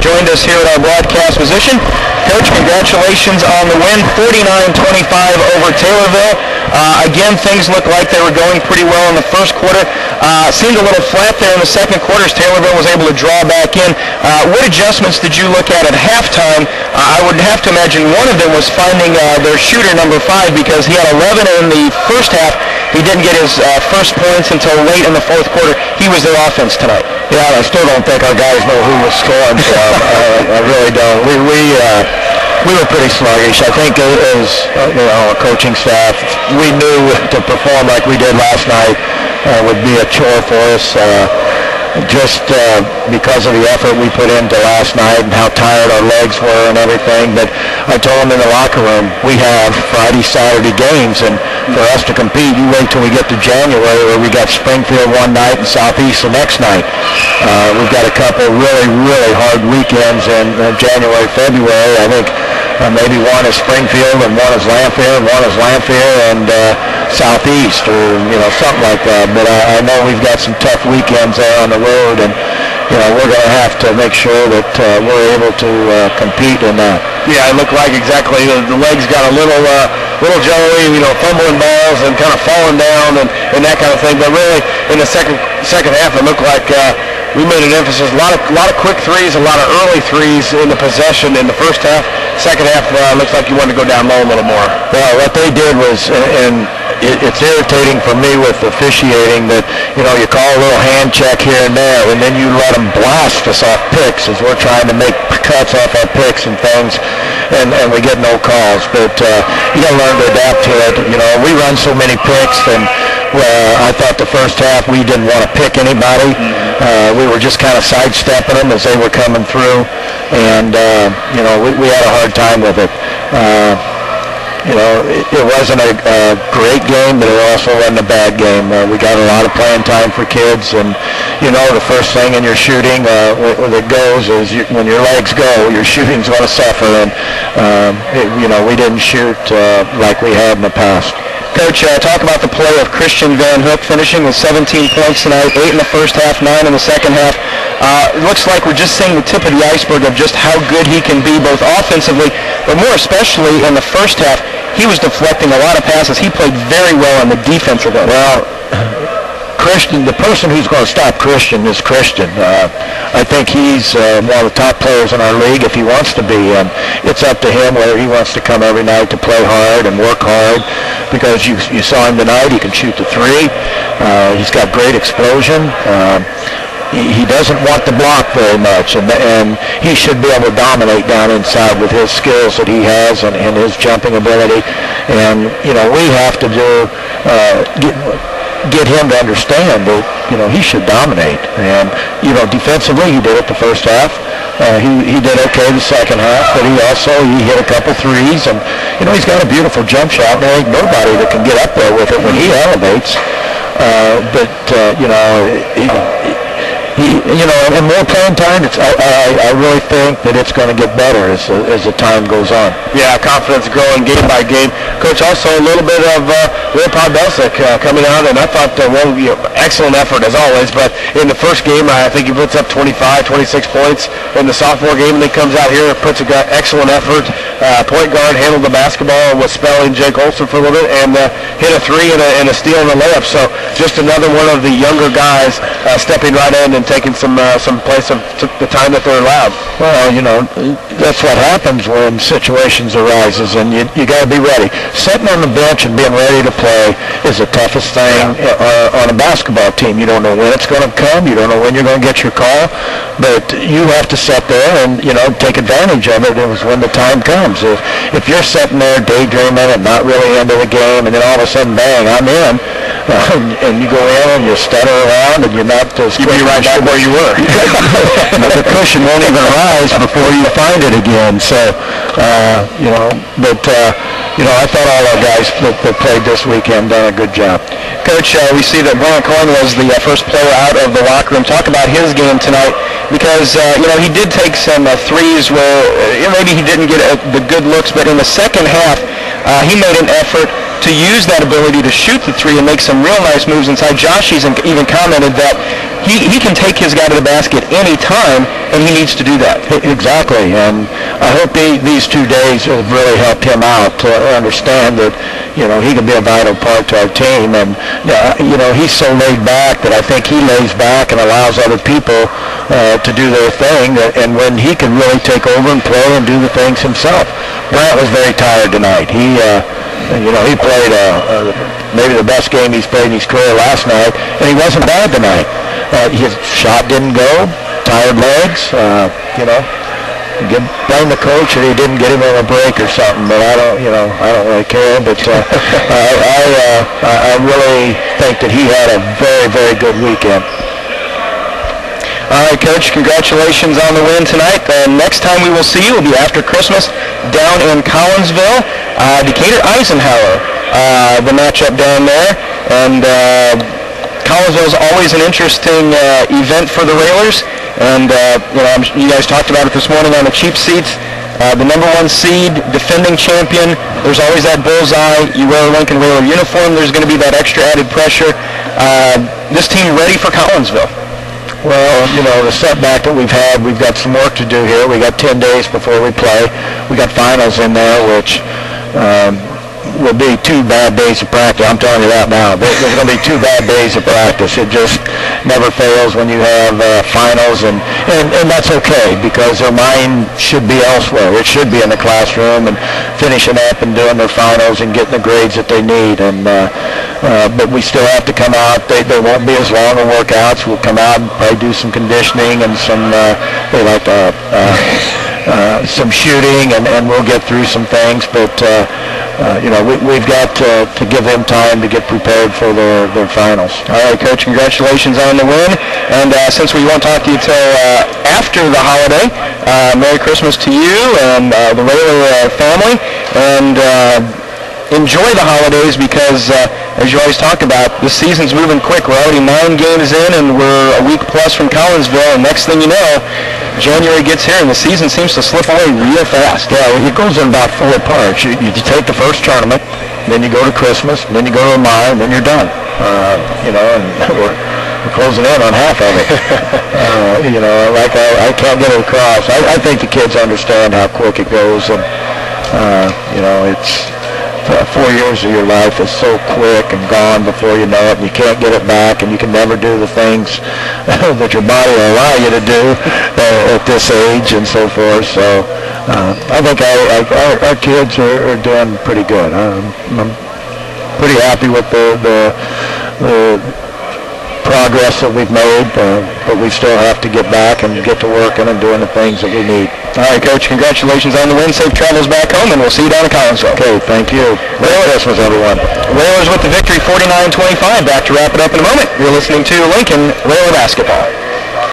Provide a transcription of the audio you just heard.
joined us here at our broadcast position. Coach, congratulations on the win, 49-25 over Taylorville. Again, things looked like they were going pretty well in the first quarter. Seemed a little flat there in the second quarter as Taylorville was able to draw back in. What adjustments did you look at halftime? I would have to imagine one of them was finding their shooter, number 5, because he had 11 in the first half. He didn't get his first points until late in the fourth quarter. He was their offense tonight. Yeah, I still don't think our guys know who was scoring, so I really don't. We were pretty sluggish. I think as our coaching staff, we knew to perform like we did last night would be a chore for us. Just because of the effort we put into last night and how tired our legs were and everything. But I told them in the locker room, we have Friday, Saturday games, and for us to compete, you wait till we get to January where we got Springfield one night and Southeast the next night. We've got a couple really, really hard weekends in January, February. I think maybe one is Springfield and one is Lanphier and Southeast, or something like that. But I know we've got some tough weekends there on the road, and we're going to have to make sure that we're able to compete in that. Yeah, it looked like exactly the legs got a little jelly, fumbling balls and kind of falling down and that kind of thing. But really, in the second half, it looked like we made an emphasis, a lot of quick threes, a lot of early threes in the possession in the first half. Second half looks like you wanted to go down low a little more. Well, what they did was, and it's irritating for me with officiating that, you call a little hand check here and there, and then you let them blast us off picks as we're trying to make cuts off our picks and things, and we get no calls. But you got to learn to adapt to it. We run so many picks, and I thought the first half we didn't want to pick anybody. We were just kind of sidestepping them as they were coming through, and we had a hard time with it. It wasn't a great game, but it also wasn't a bad game. We got a lot of playing time for kids, and the first thing in your shooting that goes is when your legs go, your shooting's going to suffer, and we didn't shoot like we had in the past. Coach, talk about the play of Christian Van Hook, finishing with 17 points tonight, 8 in the first half, 9 in the second half. It looks like we're just seeing the tip of the iceberg of just how good he can be, both offensively, but more especially in the first half. He was deflecting a lot of passes. He played very well on the defensive end. Well, Christian, the person who's going to stop Christian is Christian. I think he's one of the top players in our league if he wants to be. And it's up to him whether he wants to come every night to play hard and work hard, because you saw him tonight. He can shoot the three. He's got great explosion. He doesn't want to block very much, and he should be able to dominate down inside with his skills that he has and his jumping ability. And we have to get him to understand that he should dominate. And defensively he did it the first half. He did okay the second half, but he hit a couple threes, and he's got a beautiful jump shot. There ain't nobody that can get up there with it when he elevates. And more playing time, I really think that it's going to get better as the time goes on. Yeah, confidence growing game by game. Coach, also a little bit of Will Podbelsic coming out, and I thought, excellent effort as always, but in the first game, I think he puts up 25, 26 points. In the sophomore game, and he comes out here and puts an excellent effort. Point guard, handled the basketball, was spelling Jake Olson for a little bit, and hit a three and a steal and a layup. So just another one of the younger guys stepping right in and taking some place of the time that they're allowed. Well, that's what happens when situations arises, and you got to be ready. Sitting on the bench and being ready to play is the toughest thing on a basketball team. You don't know when it's going to come. You don't know when you're going to get your call, but you have to sit there and take advantage of it. It was when the time comes. If you're sitting there daydreaming and not really into the game, and then all of a sudden, bang, I'm in, and you go in and you stutter around and you're not as quick. You'll be right back where you were. The cushion won't even rise before you find it again. So, I thought all our guys that played this weekend done a good job. Coach, we see that Brian Coyne was the first player out of the locker room. Talk about his game tonight, because he did take some threes where maybe he didn't get the good looks, but in the second half he made an effort. to use that ability to shoot the three and make some real nice moves inside. Josh even commented that he can take his guy to the basket any time, and he needs to do that. Exactly, and I hope these 2 days have really helped him out to understand that, you know, he can be a vital part to our team. And, you know, he's so laid back that I think he lays back and allows other people to do their thing, and when he can really take over and play and do the things himself. Brant was very tired tonight. You know, he played maybe the best game he's played in his career last night, and he wasn't bad tonight. His shot didn't go, tired legs, you know. Blame the coach that he didn't get him on a break or something, but I don't really care. But I really think that he had a very, very good weekend. All right, Coach, congratulations on the win tonight. Next time we will see you will be after Christmas down in Collinsville. Decatur Eisenhower, the matchup down there. And Collinsville is always an interesting event for the Railers. And, you know, you guys talked about it this morning on the cheap seats. The number 1 seed, defending champion, there's always that bullseye. You wear a Lincoln Railer uniform, there's going to be that extra added pressure. This team ready for Collinsville? Well, you know, the setback that we've had, we've got some work to do here. We got 10 days before we play. We got finals in there, which will be 2 bad days of practice. I'm telling you that now. There's going to be 2 bad days of practice. It just never fails when you have finals, and that's okay, because their mind should be elsewhere. It should be in the classroom and finishing up and doing their finals and getting the grades that they need. And but we still have to come out. They won't be as long of workouts. We'll come out and probably do some conditioning and some some shooting, and we'll get through some things. But you know, we've got to give them time to get prepared for their finals. All right, Coach, congratulations on the win. And since we won't talk to you till after the holiday, Merry Christmas to you and the Railer family. And enjoy the holidays, because, as you always talk about, the season's moving quick. We're already 9 games in, and we're a week plus from Collinsville. And next thing you know, January gets here, and the season seems to slip away real fast. Yeah, well, it goes in about 4 parts. You take the first tournament, then you go to Christmas, then you go to May, and then you're done. You know, and we're closing in on half of it. You know, like I can't get it across. I think the kids understand how quick it goes, and you know, it's 4 years of your life is so quick and gone before you know it, and you can't get it back, and you can never do the things that your body will allow you to do at this age and so forth. So I think our kids are doing pretty good. I'm pretty happy with the progress that we've made, but we still have to get back and get to working and doing the things that we need. All right, Coach, congratulations on the win. Safe travels back home, and we'll see you down in Collinsville. Okay, thank you. Merry Christmas, everyone. Railers with the victory, 49-25. Back to wrap it up in a moment. You're listening to Lincoln Railer Basketball.